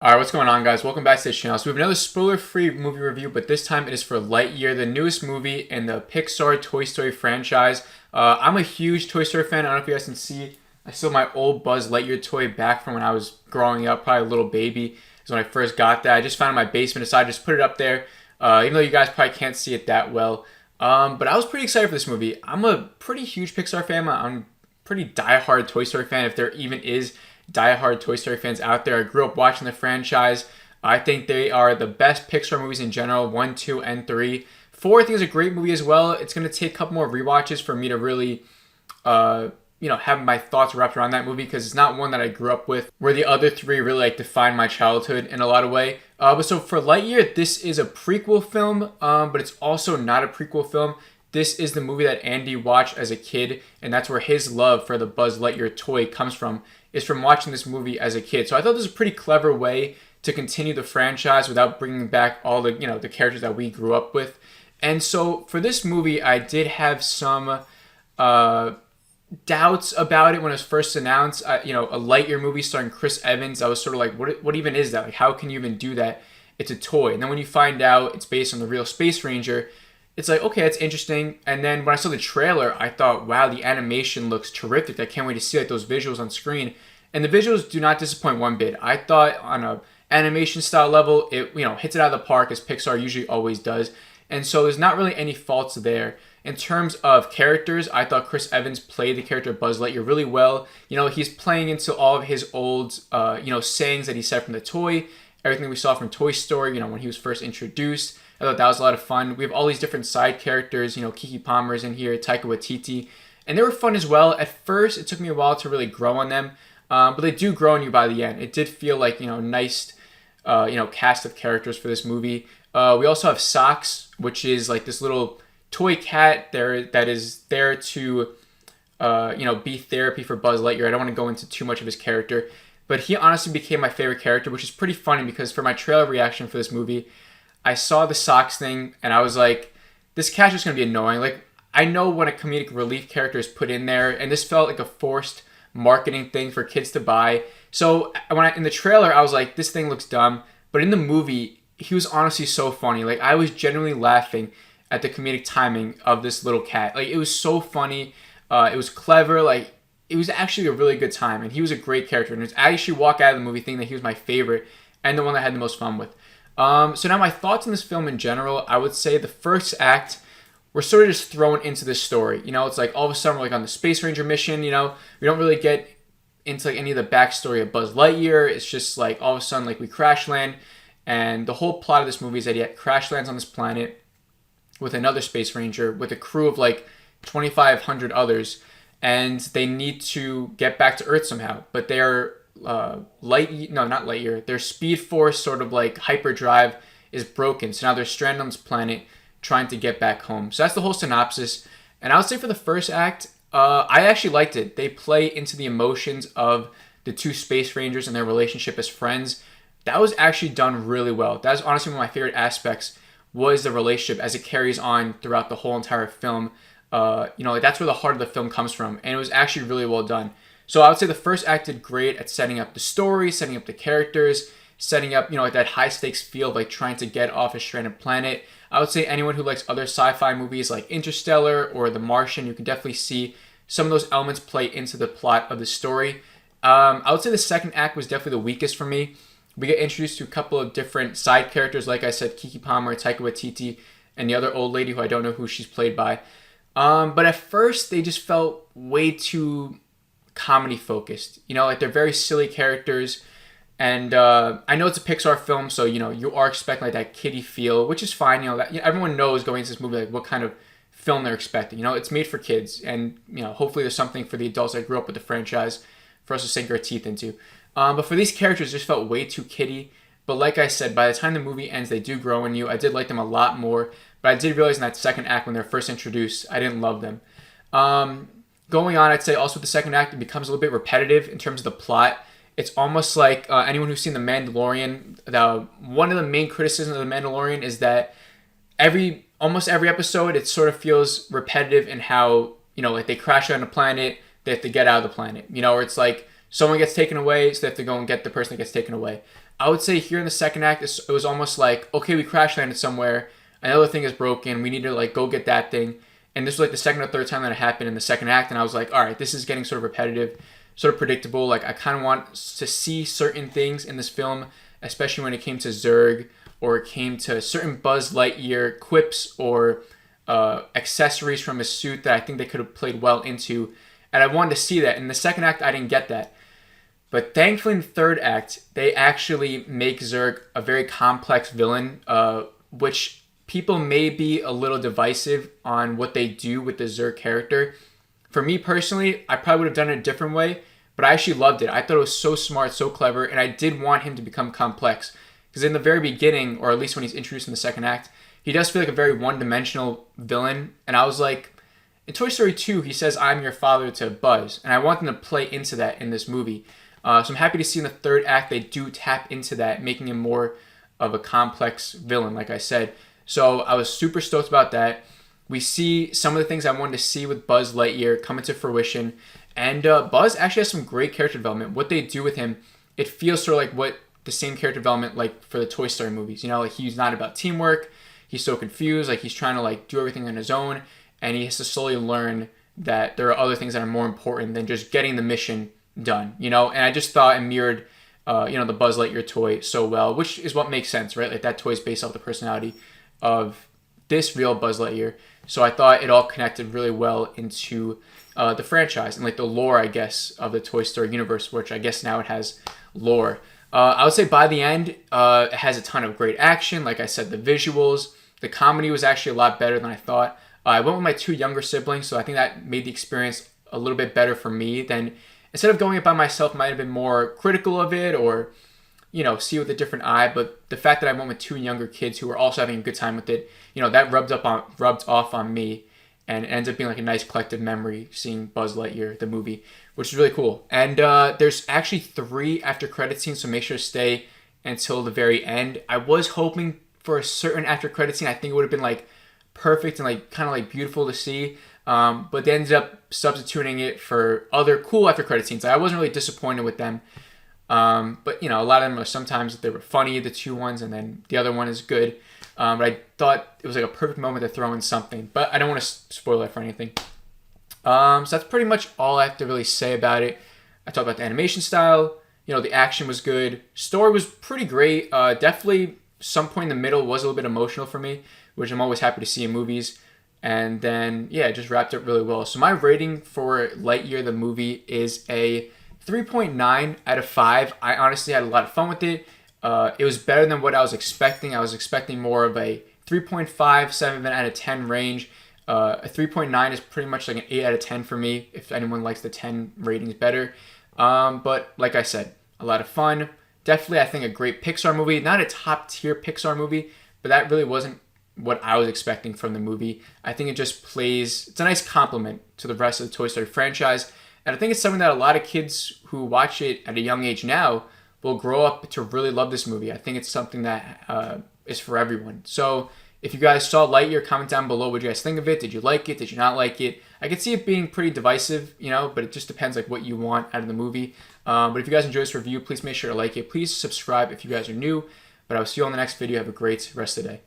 Alright, what's going on, guys? Welcome back to the channel. So we have another spoiler-free movie review, but this time it is for Lightyear, the newest movie in the Pixar Toy Story franchise. I'm a huge Toy Story fan. I don't know if you guys can see. I still have my old Buzz Lightyear toy back from when I was growing up, probably a little baby. Is when I first got that. I just found it in my basement, decided to just put it up there, even though you guys probably can't see it that well. But I was pretty excited for this movie. I'm a pretty huge Pixar fan. I'm a pretty diehard Toy Story fan, if there even is diehard Toy Story fans out there. I grew up watching the franchise. I think they are the best Pixar movies in general, 1, 2, and 3. 4, I think, is a great movie as well. It's going to take a couple more rewatches for me to really, have my thoughts wrapped around that movie, because it's not one that I grew up with, where the other 3 really, defined my childhood in a lot of way. But so for Lightyear, this is a prequel film, but it's also not a prequel film. This is the movie that Andy watched as a kid, and that's where his love for the Buzz Lightyear toy comes from, is from watching this movie as a kid. So I thought this was a pretty clever way to continue the franchise without bringing back all the, the characters that we grew up with. And so for this movie, I did have some doubts about it when it was first announced. A Lightyear movie starring Chris Evans, I was sort of like, what even is that? Like, how can you even do that? It's a toy. And then when you find out it's based on the real Space Ranger, it's like, okay, that's interesting. And then when I saw the trailer, I thought, wow, the animation looks terrific. I can't wait to see those visuals on screen. And the visuals do not disappoint one bit. I thought on a animation style level, it hits it out of the park, as Pixar usually always does. And so there's not really any faults there. In terms of characters, I thought Chris Evans played the character Buzz Lightyear really well. He's playing into all of his old, sayings that he said from the toy, everything we saw from Toy Story, when he was first introduced. I thought that was a lot of fun. We have all these different side characters. Kiki Palmer's in here, Taika Waititi, and they were fun as well. At first, it took me a while to really grow on them, but they do grow on you by the end. It did feel like nice, cast of characters for this movie. We also have Socks, which is like this little toy cat there that is there to, be therapy for Buzz Lightyear. I don't want to go into too much of his character, but he honestly became my favorite character, which is pretty funny because for my trailer reaction for this movie, I saw the Socks thing, and I was like, this cat's just going to be annoying. Like, I know when a comedic relief character is put in there, and this felt like a forced marketing thing for kids to buy. So in the trailer, I was like, this thing looks dumb. But in the movie, he was honestly so funny. Like, I was genuinely laughing at the comedic timing of this little cat. Like, it was so funny. It was clever. Like, it was actually a really good time, and he was a great character. And I actually walk out of the movie thinking that he was my favorite and the one that I had the most fun with. So now my thoughts on this film in general, I would say the first act, we're sort of just thrown into this story. It's like all of a sudden we're like on the Space Ranger mission, we don't really get into like any of the backstory of Buzz Lightyear. It's just like all of a sudden like we crash land, and the whole plot of this movie is that he crash lands on this planet with another Space Ranger with a crew of like 2,500 others, and they need to get back to Earth somehow, but they're not Lightyear. Their Speed Force sort of like hyperdrive is broken, so now they're stranded on this planet trying to get back home. So that's the whole synopsis. And I would say for the first act, I actually liked it. They play into the emotions of the 2 Space Rangers and their relationship as friends. That was actually done really well. That was honestly one of my favorite aspects, was the relationship as it carries on throughout the whole entire film. That's where the heart of the film comes from, and it was actually really well done. So I would say the first act did great at setting up the story, setting up the characters, setting up, like that high stakes feel of like trying to get off a stranded planet. I would say anyone who likes other sci-fi movies like Interstellar or The Martian, you can definitely see some of those elements play into the plot of the story. I would say the second act was definitely the weakest for me. We get introduced to a couple of different side characters, like I said, Kiki Palmer, Taika Waititi, and the other old lady who I don't know who she's played by. But at first, they just felt way too comedy focused. Like they're very silly characters. And I know it's a Pixar film, so, you are expecting like that kiddie feel, which is fine. Everyone knows going into this movie like what kind of film they're expecting. It's made for kids, and, hopefully there's something for the adults that grew up with the franchise for us to sink our teeth into. But for these characters, it just felt way too kiddie. But like I said, by the time the movie ends, they do grow in you. I did like them a lot more, but I did realize in that second act when they're first introduced, I didn't love them. Going on, I'd say also with the second act, it becomes a little bit repetitive in terms of the plot. It's almost like anyone who's seen The Mandalorian, one of the main criticisms of The Mandalorian is that almost every episode, it sort of feels repetitive in how, like they crash on a planet, they have to get out of the planet. Or it's like someone gets taken away, so they have to go and get the person that gets taken away. I would say here in the second act, it was almost like, okay, we crash landed somewhere, another thing is broken, we need to like go get that thing. And this was like the second or third time that it happened in the second act, and I was like, all right, this is getting sort of repetitive, sort of predictable. Like I kind of want to see certain things in this film, especially when it came to Zurg or it came to certain Buzz Lightyear quips or accessories from his suit that I think they could have played well into. And I wanted to see that. In the second act, I didn't get that. But thankfully, in the third act, they actually make Zurg a very complex villain, which people may be a little divisive on what they do with the Zurg character. For me personally, I probably would have done it a different way, but I actually loved it. I thought it was so smart, so clever, and I did want him to become complex. Because in the very beginning, or at least when he's introduced in the second act, he does feel like a very one-dimensional villain. And I was like, in Toy Story 2, he says, "I'm your father" to Buzz. And I want them to play into that in this movie. So I'm happy to see in the third act they do tap into that, making him more of a complex villain, like I said. So I was super stoked about that. We see some of the things I wanted to see with Buzz Lightyear come into fruition. And Buzz actually has some great character development. What they do with him, it feels sort of like what the same character development like for the Toy Story movies. You know, like he's not about teamwork. He's so confused. Like he's trying to like do everything on his own. And he has to slowly learn that there are other things that are more important than just getting the mission done, you know. And I just thought it mirrored the Buzz Lightyear toy so well, which is what makes sense, right? Like that toy is based off the personality of this real Buzz Lightyear. So I thought it all connected really well into the franchise and like the lore, I guess, of the Toy Story universe, which I guess now it has lore. I would say by the end, it has a ton of great action. Like I said, the visuals, the comedy was actually a lot better than I thought. I went with my two younger siblings, so I think that made the experience a little bit better for me than instead of going it by myself, might have been more critical of it or, you know, see it with a different eye. But the fact that I went with two younger kids who were also having a good time with it, you know, that rubbed off on me, and it ends up being like a nice collective memory seeing Buzz Lightyear, the movie, which is really cool. And there's actually 3 after credit scenes, so make sure to stay until the very end. I was hoping for a certain after credit scene. I think it would have been like perfect and like kind of like beautiful to see. But they ended up substituting it for other cool after credit scenes. I wasn't really disappointed with them. But, you know, a lot of them are sometimes they were funny, the 2 ones, and then the other one is good. But I thought it was like a perfect moment to throw in something. But I don't want to spoil it for anything. So that's pretty much all I have to really say about it. I talked about the animation style. You know, the action was good. Story was pretty great. Definitely some point in the middle was a little bit emotional for me, which I'm always happy to see in movies. And then, yeah, it just wrapped up really well. So my rating for Lightyear, the movie, is a 3.9 out of 5. I honestly had a lot of fun with it. It was better than what I was expecting. I was expecting more of a 3.5, 7 out of 10 range. A 3.9 is pretty much like an 8 out of 10 for me, if anyone likes the 10 ratings better. But like I said, a lot of fun. Definitely, I think, a great Pixar movie. Not a top-tier Pixar movie, but that really wasn't what I was expecting from the movie. I think it just plays, it's a nice compliment to the rest of the Toy Story franchise. And I think it's something that a lot of kids who watch it at a young age now will grow up to really love this movie. I think it's something that is for everyone. So if you guys saw Lightyear, comment down below what you guys think of it. Did you like it? Did you not like it? I could see it being pretty divisive, you know, but it just depends like what you want out of the movie. But if you guys enjoyed this review, please make sure to like it. Please subscribe if you guys are new. But I will see you on the next video. Have a great rest of the day.